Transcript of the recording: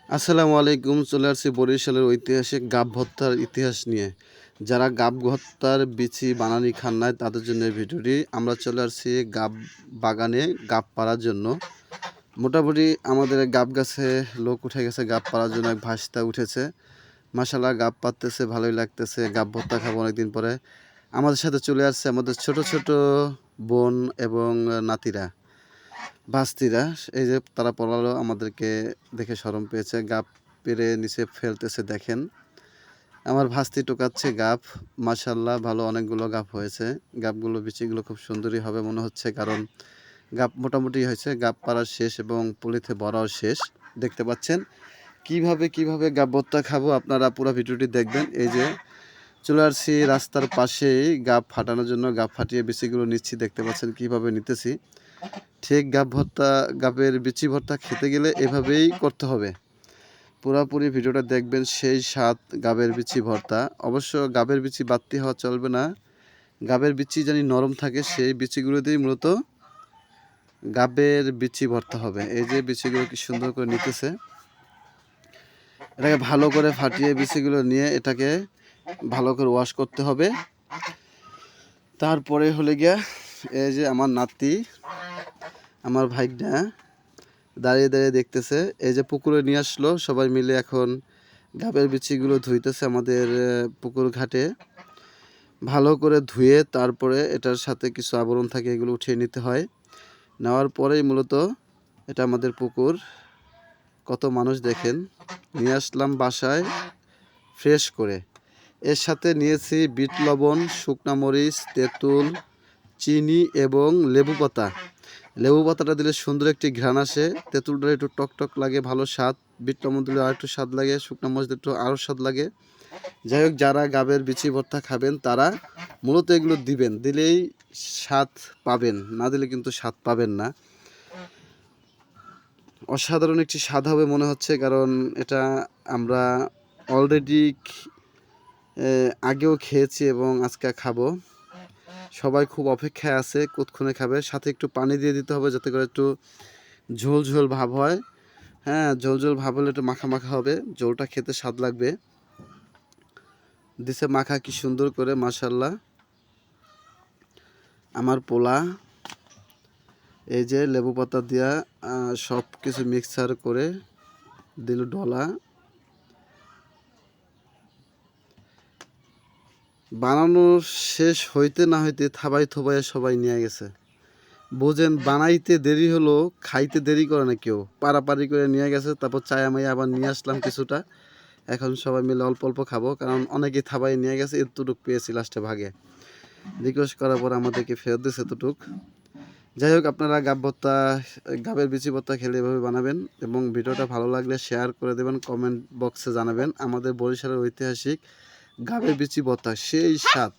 আসসালামু আলাইকুম। চলে আসছি বরিশালের ঐতিহাসিক গাব ভর্তার ইতিহাস নিয়ে। যারা গাব ভর্তার বিচি বানানি খান নাই তাদের জন্য এই ভিডিওটি। আমরা চলে আসছি গাব বাগানে গাব পাড়ার জন্য। মোটামুটি আমাদের গাব গাছে লোক উঠে গেছে, গাব পাড়ার জন্য এক ভাস্তা উঠেছে। মাশাআল্লাহ গাব পাড়তেছে, ভালোই লাগতেছে। গাব ভর্তা খাবো অনেকদিন পরে। আমাদের সাথে চলে আসছে আমাদের ছোট ছোট বোন এবং নাতিরা, ভাস্তিরা। এই যে তারা পলালো, আমাদেরকে দেখে শরম পেয়েছে, গাব পেরে নিচে ফেলতেছে। দেখেন আমার ভাস্তি টোকাচ্ছে গাব। মাশাআল্লাহ ভালো অনেকগুলো গাব হয়েছে। গাবগুলো বিচিগুলো খুব সুন্দরই হবে মনে হচ্ছে, কারণ গাব মোটামুটি হয়েছে। গাব পাড়া শেষ এবং পলিথে ভরাও শেষ। দেখতে পাচ্ছেন কিভাবে গাব ভর্তা খাবো, আপনারা পুরো ভিডিওটি দেখবেন। এই যে চলে আসছি রাস্তার পাশেই গাব ফাটানোর জন্য। গাব ফাটিয়ে বিচিগুলো নিচ্ছি, দেখতে পাচ্ছেন কিভাবে নিতেছি। ঠিক গাবের বিচি ভর্তা খেতে গেলে এভাবেই করতে হবে। পুরাপুরি ভিডিওটা দেখবেন, সেই স্বাদ গাবের বিচি ভর্তা। অবশ্য গাবের বিচি বাড়তি হওয়া চলবে না, গাবের বিচি জানি নরম থাকে, সেই বিচিগুলো দিয়েই মূলত গাবের বিচি ভর্তা হবে। এই যে বিচিগুলো কি সুন্দর করে নিতেছে, এটাকে ভালো করে ফাটিয়ে বিচিগুলো নিয়ে এটাকে ভালো করে ওয়াশ করতে হবে। তারপরে হলে গিয়া এই যে আমার নাতি, আমার ভাইটা দাঁড়িয়ে দাঁড়িয়ে দেখতেছে। এই যে পুকুরে নিয়ে আসলো সবাই মিলে, এখন গাবের বিচিগুলো ধুইতেছে আমাদের পুকুর ঘাটে। ভালো করে ধুয়ে তারপরে এটার সাথে কিছু আবরণ থাকে, এগুলো উঠিয়ে নিতে হয়। নেওয়ার পরেই মূলত এটা আমাদের পুকুর। কত মানুষ দেখেন। নিয়ে আসলাম বাসায় ফ্রেশ করে। এর সাথে নিয়েছি বিট লবণ, শুকনা মরিচ, তেঁতুল, চিনি এবং লেবু পাতা। লেবু পাতাটা দিলে সুন্দর একটি ঘ্রাণ আসে। তেঁতুলটা একটু টক লাগে, ভালো স্বাদ। বিট লবণ দিলে আর একটু স্বাদ লাগে, শুকনা মরিচ দিলে একটু আরও স্বাদ লাগে। যাই হোক, যারা গাবের বিচি ভর্তা খাবেন তারা মূলত এগুলো দিবেন, দিলেই স্বাদ পাবেন, না দিলে কিন্তু স্বাদ পাবেন না। অসাধারণ একটি স্বাদ হবে মনে হচ্ছে, কারণ এটা আমরা অলরেডি আগেও খেয়েছি এবং আজকে খাবো। সবাই খুব অপেক্ষায় আছে কতক্ষণে খাবে। সাথে একটু পানি দিয়ে দিতে হবে যাতে করে একটু ঝোল ঝোল ভাব হয়। হ্যাঁ, ঝোল ঝোল ভাব হলে একটু মাখা মাখা হবে, ঝোলটা খেতে স্বাদ লাগবে। দিছে মাখা কি সুন্দর করে, মাশাআল্লাহ। আমার পোলা এই যে লেবু পাতা দিয়া সব কিছু মিক্সার করে দিল ডলা। বানানো শেষ হইতে না হইতে থাবাই থোবাই সবাই নিয়ে গেছে। বোঝেন, বানাইতে দেরি হলো, খাইতে দেরি করে না কেউ। পারাপারি করে নিয়ে গেছে। তারপর চায়া মাইয়া আবার নিয়ে আসলাম কিছুটা। এখন সবাই মিলে অল্প অল্প খাবো, কারণ অনেকেই থাবাই নিয়ে গেছে। এতটুক পেয়েছি লাস্টে ভাগে। রিকোয়েস্ট করার পর আমাদেরকে ফেরত দিয়েছে এতটুক। যাই হোক, আপনারা গাবের বিচি ভর্তা খেলে এভাবে বানাবেন, এবং ভিডিওটা ভালো লাগলে শেয়ার করে দেবেন, কমেন্ট বক্সে জানাবেন। আমাদের বরিশালের ঐতিহাসিক গাবের বিচি ভর্তা সেই স্বাদ।